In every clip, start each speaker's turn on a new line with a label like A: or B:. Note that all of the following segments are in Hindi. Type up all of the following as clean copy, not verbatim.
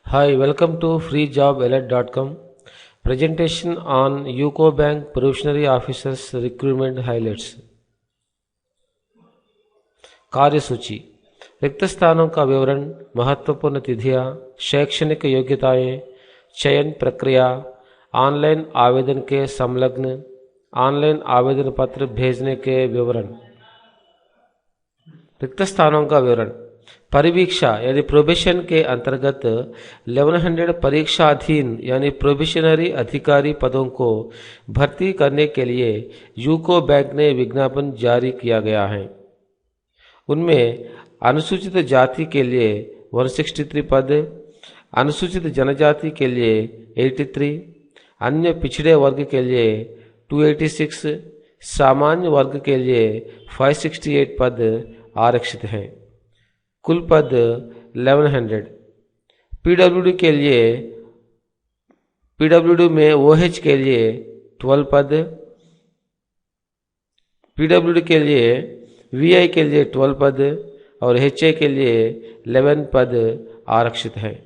A: Hi, welcome to freejobalert.com. Presentation on UCO Bank Provisionary Officers Recruitment Highlights. कार्यसूची रिक्त स्थानों का विवरण, महत्वपूर्ण तिथियां, शैक्षणिक योग्यताएं, चयन प्रक्रिया, ऑनलाइन आवेदन के संलग्न, ऑनलाइन आवेदन पत्र भेजने के विवरण। रिक्त स्थानों का विवरण। परिवीक्षा यानी प्रोबेशन के अंतर्गत 1100 परीक्षाधीन यानी प्रोबेशनरी अधिकारी पदों को भर्ती करने के लिए यूको बैंक ने विज्ञापन जारी किया गया है। उनमें अनुसूचित जाति के लिए 163 पद, अनुसूचित जनजाति के लिए 83, अन्य पिछड़े वर्ग के लिए 286, सामान्य वर्ग के लिए 568 पद आरक्षित हैं। कुल पद 1100। पीडब्ल्यूडी के लिए पीडब्ल्यूडी में ओएच के लिए 12 पद, पीडब्ल्यूडी के लिए वीआई के लिए 12 पद और एचए के लिए 11 पद आरक्षित हैं।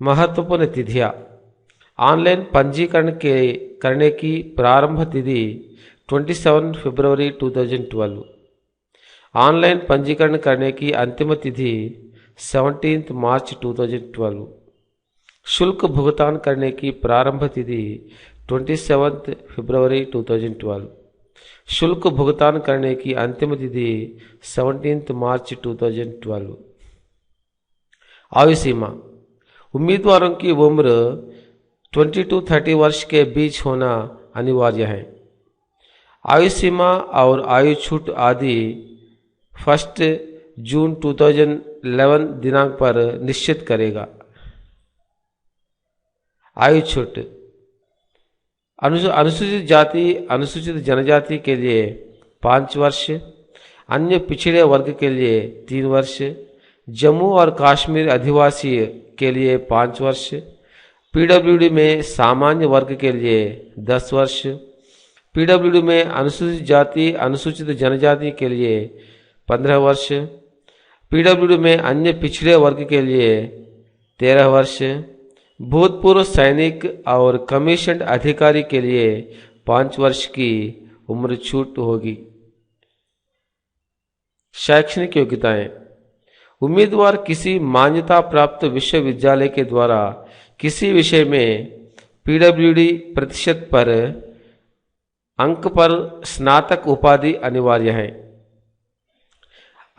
A: महत्वपूर्ण तिथियां। ऑनलाइन पंजीकरण करने की प्रारंभ तिथि 27 फरवरी 2012। ऑनलाइन पंजीकरण करने की अंतिम तिथि 17 मार्च 2012। शुल्क भुगतान करने की प्रारंभ तिथि 27 फरवरी 2012। शुल्क भुगतान करने की अंतिम तिथि 17 मार्च 2012। आयु सीमा। उम्मीदवारों की उम्र 20 to 30 वर्ष के बीच होना अनिवार्य है। आयु सीमा और आयु छूट आदि 1 जून 2011 दिनांक पर निश्चित करेगा। आयु छूट। अनुसूचित जाति अनुसूचित जनजाति के लिए 5 वर्ष, अन्य पिछड़े वर्ग के लिए 3 वर्ष, जम्मू और कश्मीर अधिवासी के लिए 5 वर्ष, पीडब्ल्यूडी में सामान्य वर्ग के लिए 10 वर्ष, पीडब्ल्यूडी में अनुसूचित जाति अनुसूचित जनजाति के लिए 15 वर्ष, पीडब्ल्यूडी में अन्य पिछड़े वर्ग के लिए 13 वर्ष, भूतपूर्व सैनिक और कमीशन्ड अधिकारी के लिए 5 वर्ष की उम्र छूट होगी। शैक्षणिक योग्यताएं। उम्मीदवार किसी मान्यता प्राप्त विश्वविद्यालय के द्वारा किसी विषय में पीडब्ल्यूडी प्रतिशत पर अंक पर स्नातक उपाधि अनिवार्य है।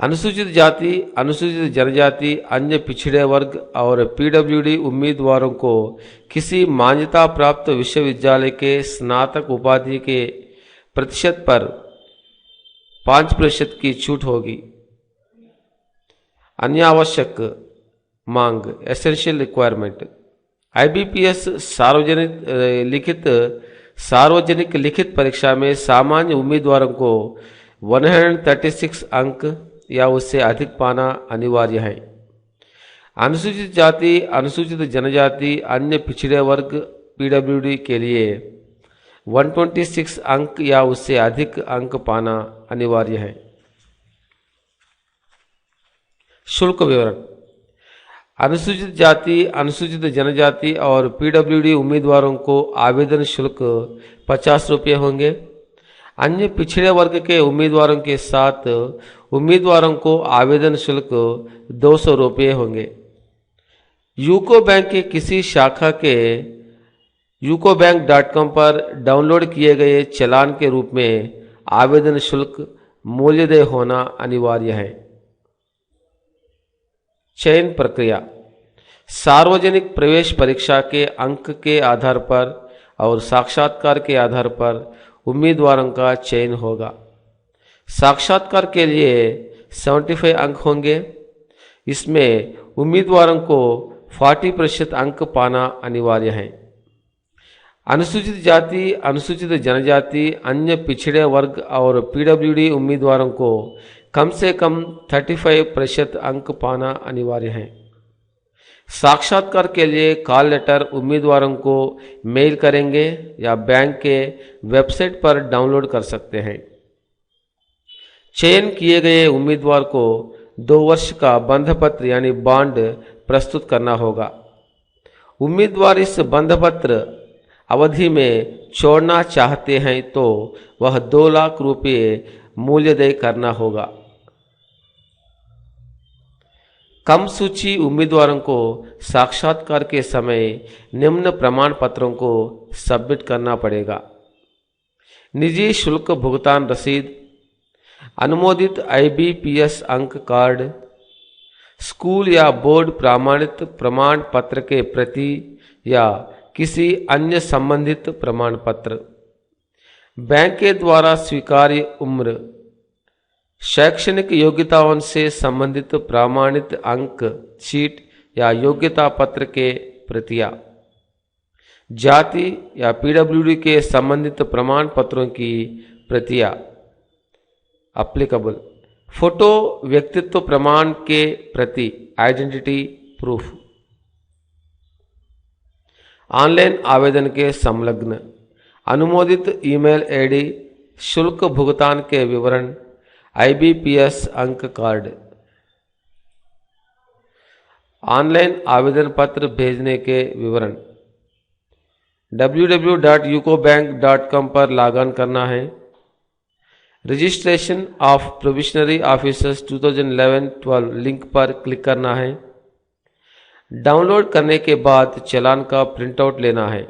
A: अनुसूचित जाति अनुसूचित जनजाति अन्य पिछड़े वर्ग और पीडब्ल्यूडी उम्मीदवारों को किसी मान्यता प्राप्त विश्वविद्यालय के स्नातक उपाधि के प्रतिशत पर 5% की छूट होगी। अन्य आवश्यक मांग एसेंशियल रिक्वायरमेंट। आईबीपीएस सार्वजनिक लिखित परीक्षा में सामान्य उम्मीदवारों को 136 अंक या उससे अधिक पाना अनिवार्य है। अनुसूचित जाति अनुसूचित जनजाति अन्य पिछड़े वर्ग पीडब्ल्यूडी के लिए 126 अंक या उससे अधिक अंक पाना अनिवार्य है। शुल्क विवरण। अनुसूचित जाति अनुसूचित जनजाति और पीडब्ल्यूडी उम्मीदवारों को आवेदन शुल्क 50 रुपये होंगे। अन्य पिछड़े वर्ग के उम्मीदवारों के साथ उम्मीदवारों को आवेदन शुल्क 200 रुपये होंगे। यूको बैंक के किसी शाखा के ucobank.com पर डाउनलोड किए गए चालान के रूप में आवेदन शुल्क मूल्यदेय होना अनिवार्य है। चयन प्रक्रिया। सार्वजनिक प्रवेश परीक्षा के अंक के आधार पर और साक्षात्कार के आधार पर उम्मीदवारों का चयन होगा। साक्षात्कार के लिए 75 अंक होंगे। इसमें उम्मीदवारों को 40% अंक पाना अनिवार्य है। अनुसूचित जाति अनुसूचित जनजाति अन्य पिछड़े वर्ग और पीडब्ल्यूडी उम्मीदवारों को कम से कम 35% अंक पाना अनिवार्य है। साक्षात्कार के लिए कॉल लेटर उम्मीदवारों को मेल करेंगे या बैंक के वेबसाइट पर डाउनलोड कर सकते हैं। चयन किए गए उम्मीदवार को 2 वर्ष का बंध पत्र यानी बॉन्ड प्रस्तुत करना होगा। उम्मीदवार इस बंध पत्र अवधि में छोड़ना चाहते हैं तो वह 2 लाख रुपये मूल्यदेय करना होगा। कम सूची उम्मीदवारों को साक्षात्कार के समय निम्न प्रमाण पत्रों को सबमिट करना पड़ेगा। निजी शुल्क भुगतान रसीद, अनुमोदित IBPS अंक कार्ड, स्कूल या बोर्ड प्रमाणित प्रमाण पत्र के प्रति या किसी अन्य संबंधित प्रमाण पत्र, बैंक के द्वारा स्वीकार्य उम्र, शैक्षणिक योग्यताओं से संबंधित प्रमाणित अंक शीट या योग्यता पत्र के प्रतियां, जाति या PWD के संबंधित प्रमाण पत्रों की प्रतियां अप्लीकेबल, फोटो व्यक्तित्व प्रमाण के प्रति आइडेंटिटी प्रूफ, ऑनलाइन आवेदन के संलग्न, अनुमोदित ईमेल ID, शुल्क भुगतान के विवरण, IBPS अंक कार्ड, ऑनलाइन आवेदन पत्र भेजने के विवरण, www.ucobank.com पर लॉगिन करना है। Registration of provisionary officers 2011-12 link पर क्लिक करना है। डाउनलोड करने के बाद चालान का प्रिंटआउट लेना है।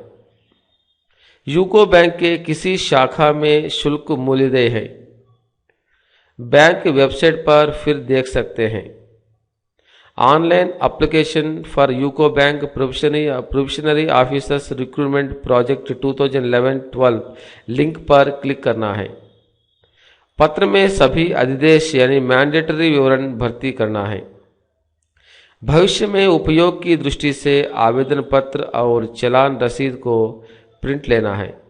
A: यूको बैंक के किसी शाखा में शुल्क मूल्यदेय है, बैंक वेबसाइट पर फिर देख सकते हैं। Online application for UCO bank probationary officers recruitment project 2011-12 link पर क्लिक करना है। पत्र में सभी अधिदेश यानी मैंडेटरी विवरण भर्ती करना है। भविष्य में उपयोग की दृष्टि से आवेदन पत्र और चालान रसीद को प्रिंट लेना है।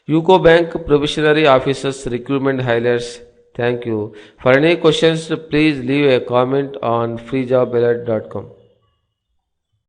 A: UCO bank probationary officers recruitment highlights. Thank you. For any questions, please leave a comment on freejobalert.com.